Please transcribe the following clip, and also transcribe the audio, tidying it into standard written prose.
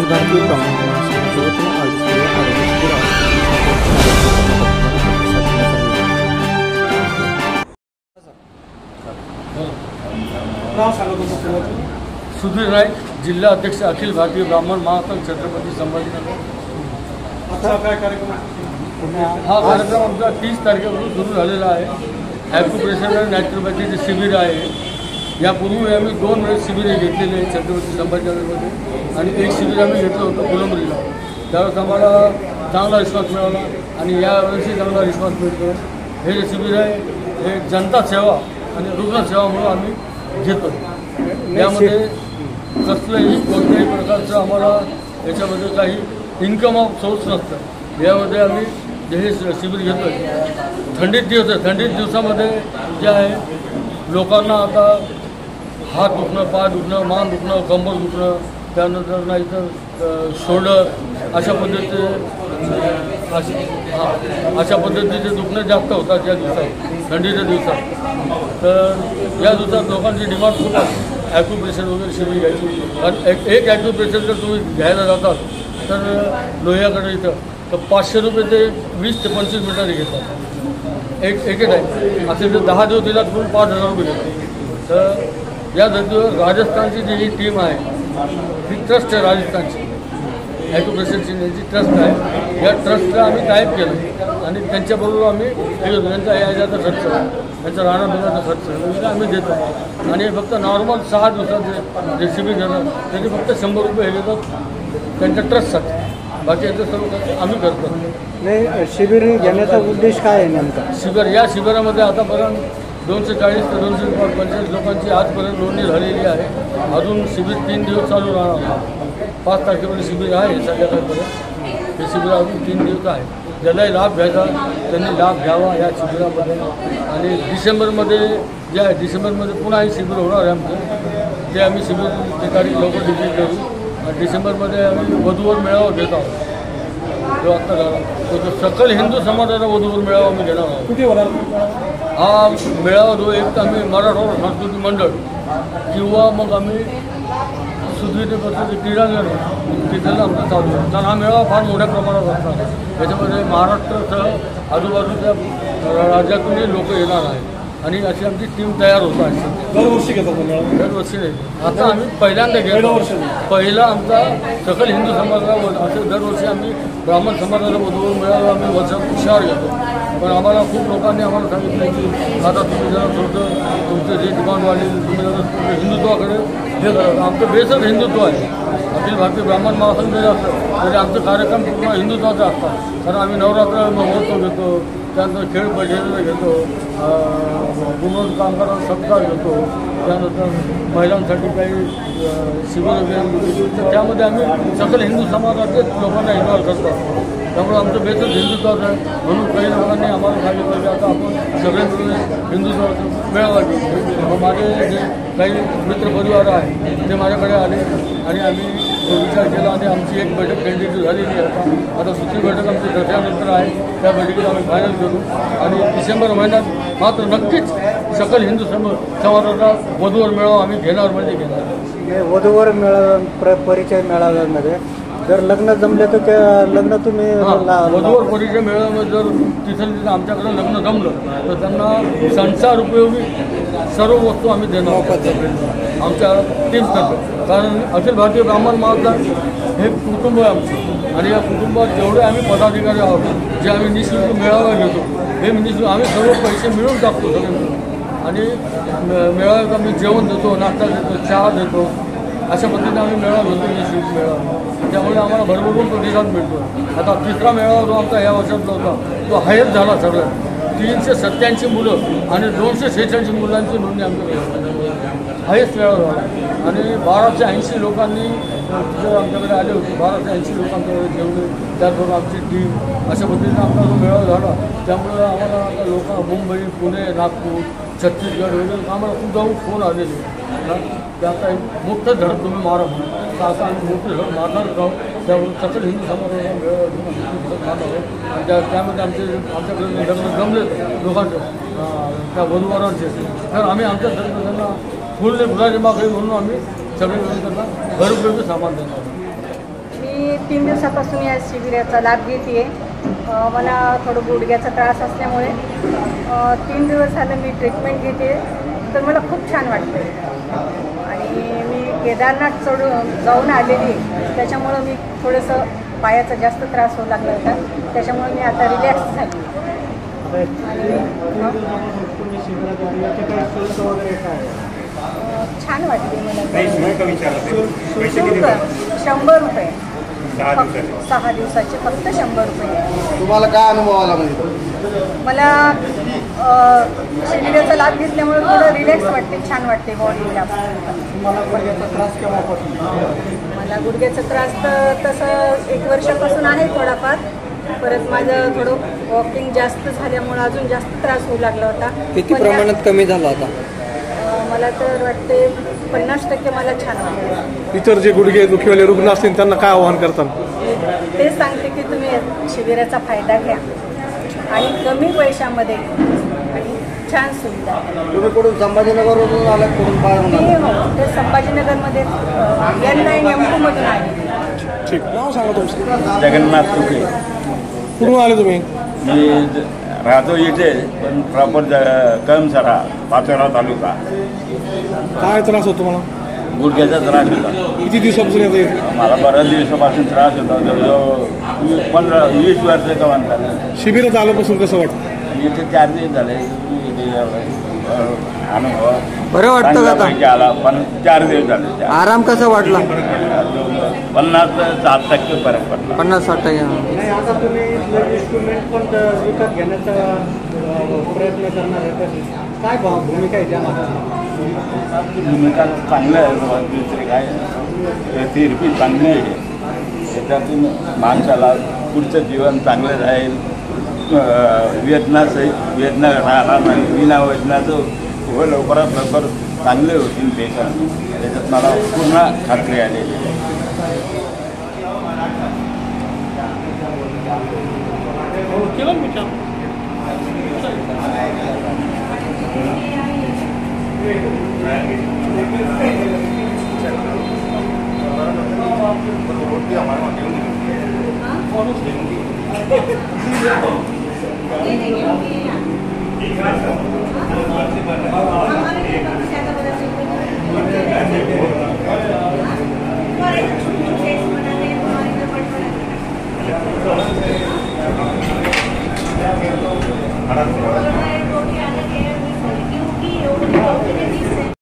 भारतीय ब्राह्मण महासंघाच्या वतीने आयोजित केलेल्या आरोग्य शिबिरात सुधीर नाईक, जिल्हा अध्यक्ष, अखिल भारतीय ब्राह्मण महासंघ, छत्रपती संभाजीनगर. हा कार्यक्रम आमचा 30 तारखेपासून सुरू झालेला आहे. ॲक्युप्रेशर आणि नॅचरोपॅथीचे शिबिर आहे. यापूर्वी आम्ही 2 वेळेस शिबिरे घेतलेले आहे छत्रपती संभाजीनगरमध्ये, आणि एक शिबिर आम्ही घेतलं होतं फुलंब्रीला. त्यावेळेस आम्हाला चांगला रिस्पॉन्स मिळाला आणि यावेळेसही चांगला रिस्पॉन्स मिळतो. हे जे शिबिर आहे हे जनता सेवा आणि रुग्णसेवा म्हणून आम्ही घेतो. यामध्ये कसलंही कोणत्याही प्रकारचं आम्हाला याच्यामध्ये काही इन्कम ऑफ सोर्स नसतं. यामध्ये आम्ही हे शिबिर घेतो आहे. थंडीत दिवस आहे, थंडीत दिवसामध्ये जे आहे लोकांना आता हात दुखणं, पाय दुखणं, मान दुखणं, कंबर दुखणं, त्यानंतर नाहीतर शोल्डर अशा पद्धतीचे दुखणं जास्त होतात या दिवसात, थंडीच्या दिवसात. तर या दिवसात लोकांची डिमांड खूप आहे ॲक्युप्रेशर वगैरे शिबिर घ्यायची. कारण एक ॲक्युप्रेशर जर तुम्ही घ्यायला जातात तर लोह्याकडे इथं तर 500 रुपये ते 20 ते 25 मिनिटांनी घेतात एक टाईम. असे जर 10 दिवस दिला तर 5,000 रुपये घेतात. तर या धर्तीवर राजस्थानची जी ही टीम आहे ही ट्रस्ट आहे राजस्थानची, ॲक्युप्रेशरची जी ट्रस्ट आहे. या ट्रस्टला आम्ही टाईप केलं आणि त्यांच्याबरोबर आम्ही त्यांचा याचा खर्च, त्यांचा राहण्यापिण्याचा खर्च आम्ही देतो. आणि फक्त नॉर्मल 6 दिवसाचे जे शिबिर घेतात त्याचे फक्त 100 रुपये हे देतात त्यांच्या ट्रस्टसाठी. बाकी याचं सर्व आम्ही करतो. नाही, शिबिर घेण्याचा उद्देश काय आहे नेमका? या शिबिरामध्ये आतापर्यंत 240 ते 245 लोकांची आजपर्यंत नोंदणी झालेली आहे. अजून शिबिर 3 दिवस चालू राहणार. 5 तारखेपर्यंत शिबिर आहे संध्याकाळपर्यंत. हे शिबिर अजून 3 दिवस आहे. ज्यालाही लाभ घ्यायचा त्यांनी लाभ घ्यावा या शिबिरामध्ये. आणि डिसेंबरमध्ये जे आहे डिसेंबरमध्ये पुन्हा हे शिबिर होणार आहे आमचं. ते आम्ही शिबिर ठिकाणी लवकर डिक्लेअर करू. डिसेंबरमध्ये आम्ही वधूवर मेळावा घेत आहोत. जो आत्ता झाला तो सकल हिंदू समाजाचा वधूवर मेळावा आम्ही घेणार आहोत. कुठे होणार हा मेळावा जो एक तर आम्ही मराठवाडा सांस्कृतिक मंडळ किंवा मग आम्ही सुधीरपती क्रीडांगण तिथं आमचं चालू आहे. कारण हा मेळावा फार मोठ्या प्रमाणात असणार आहे. याच्यामध्ये महाराष्ट्रासह आजूबाजूच्या राज्यातूनही लोक येणार आहेत आणि अशी आमची टीम तयार होत आहे. दरवर्षी घेतो दरवर्षी नाही, आता आम्ही पहिल्यांदा घेतो. पहिला आमचा सकल हिंदू समाजाला असे दरवर्षी आम्ही ब्राह्मण समाजाला वधूवर मेळावा आम्ही वर्षात हुशार घेतो. पण आम्हाला खूप लोकांनी आम्हाला सांगितलं की आता तुम्ही जरा थोडं तुमचं जे डिमांड वाढली तुम्ही जरा हिंदुत्वाकडे हे करा. आमचं बेसच हिंदुत्व आहे. अखिल भारतीय ब्राह्मण महासंघ जरी असतं तरी आमचे कार्यक्रम पूर्ण हिंदुत्वाचे असतात. कारण आम्ही नवरात्र महोत्सव घेतो, त्यानंतर खेळ परिषदेला घेतो, गुणवंत कामगारांना सत्कार घेतो, त्यानंतर महिलांसाठी काही शिबिर वगैरे. तर त्यामध्ये आम्ही सकल हिंदू समाजाचेच लोकांना इन्व्हॉल्व करतो. त्यामुळे आमचं बेसच हिंदुत्वाचं आहे. म्हणून काही लोकांनी आम्हाला सांगितलं की आता आपण सगळे मिळून हिंदुत्वाचं मेळावा घेऊ. मग माझे जे काही मित्रपरिवार आहे ते माझ्याकडे आले आणि आम्ही विचार केला आणि आमची एक बैठक टेंटेटिव्ह झालेली आहे. आता दुसरी बैठक आमची दसऱ्यानंतर आहे. त्या बैठकीत आम्ही फायनल करू आणि डिसेंबर महिन्यात मात्र नक्कीच सकल हिंदू समाजाचा वधूवर मेळावा आम्ही घेणार म्हणजे घेणार. वधूवर मेळावा परिचय मेळाव्यामध्ये जर लग्न जमले तर त्या लग्न तुम्ही वधूवर परिचय मेळाव्यामध्ये जर तिथं आमच्याकडे लग्न जमलं तर त्यांना संसार उपयोगी सर्व वस्तू आम्ही देणार आमच्या टीमतर्फे. कारण अखिल भारतीय ब्राह्मण महासंघ हे कुटुंब आहे आमचं आणि या कुटुंबात जेवढे आम्ही पदाधिकारी आहोत जे आम्ही निःशुल्क मेळावा घेतो हे निःशुल्क आम्ही सर्व पैसे मिळून टाकतो सगळे मिळून. आणि मेळाव्यात आम्ही जेवण देतो, नाश्ता देतो, चहा देतो, अशा पद्धतीने आम्ही मेळावा घेतो निःशुल्क मेळावा. त्यामुळे आम्हाला भरभरून प्रतिसाद मिळतो. आता 3रा मेळावा जो आमचा या वर्षातला होता तो हायस्ट झाला. सगळं 387 मुलं आणि 246 मुलांची नोंदणी आमच्याकडे हायस्ट मेळावा झाला. आणि 1280 लोकांनी आमच्याकडे आले होते. 1280 लोक आमच्याकडे जेवले. त्याचबरोबर आमची टीम अशा पद्धतीने आमचा जो मेळावा झाला. त्यामुळे आम्हाला आता लोक मुंबई, पुणे, नागपूर, छत्तीसगड वगैरे आम्हाला खूप जाऊन फोन आलेले की आता एक मोठं धडक तुम्ही मारा म्हणून. तर आता आम्ही मोठं धडक मारणारच आहोत. त्यामुळे सकल हिंदू समाजाला मेळावा घेऊन मारणार आहोत. आणि त्यामध्ये आमच्याकडे लग्न जमले लोकांचे त्या वधूवरांचे. तर आम्ही आमच्या तर्फे त्यांना फुल गुलाबी मागणी म्हणून आम्ही सगळे मिळून त्यांना घरोघरी सामान देणार. मी 3 दिवसापासून या शिबिराचा लाभ घेते. मला थोडं गुडघ्याचा त्रास असल्यामुळे 3 दिवस झालं मी ट्रीटमेंट घेते, तर मला खूप छान वाटते. आणि मी केदारनाथ जाऊन आलेली, त्याच्यामुळं मी थोडंसं पायाचा जास्त त्रास होऊ लागला होता, त्याच्यामुळे मी आता रिलॅक्स झाली. छान वाटते मला. 100 रुपये 6 दिवसाचे फक्त 100 रुपये. तुम्हाला काय अनुभव आला म्हणजे? मला शिबिराचा लाभ घेतल्यामुळे थोडं रिलॅक्स वाटते, छान वाटते बॉडीला. मला गुडघ्याचा त्रास तर तसं 1 वर्षापासून आहे थोडाफार. परत माझं थोडं वॉकिंग जास्त झाल्यामुळं अजून जास्त त्रास होऊ लागला होता. किती प्रमाणात कमी झाला होता? मला तर वाटते 50% मला छान वाटतं. इतर जे गुडघे दुखीवाले रुग्ण असतील त्यांना काय आवाहन करतात? तेच सांगते की तुम्ही शिबिराचा फायदा घ्या आणि कमी पैशामध्ये आणि छान सुविधा. तुम्ही कुठून संभाजीनगरवरून आलात, कुठून बाहेरून मी आलात? ते संभाजीनगरमध्ये N9 M2मधून आले. ठीक, नाव सांगा तुमचं. जगन्नाथ तुके. कुठून आले तुम्ही? मी राहतो इथे, पण प्रॉपर कळमसरा, पाचोरा तालुका. काय त्रास होतो तुम्हाला? गुडघ्याचा त्रास होता. किती दिवसापासून येतं इथे? मला बऱ्याच दिवसापासून त्रास होता. जवळजवळ 15-20 वर्ष का म्हणतात. शिबिरात आल्यापासून कसं वाटतं? इथे 4 दिवस झाले. अनुभव बरं वाटतं का आता? चांगल्यापैकी आला, पण 4 दिवस झाले. आराम कसा वाटला? 50-60% फरक पडला. 50-60%. नाही, आता तुम्ही इन्स्ट्रुमेंट पण विकत घेण्याचा प्रयत्न करणार आहे, काय भूमिका आहे त्यामध्ये? भूमिका चांगलं आहे. दुसरे काय थेरपी चांगली आहे. त्याच्यातून माणसाला पुढचं जीवन चांगलं राहील. वेदना राहणार नाही. विना वेदनाचं लवकरात लवकर चांगले होतील पेशंट. त्याच्यात मला पूर्ण खात्री आलेली आहे.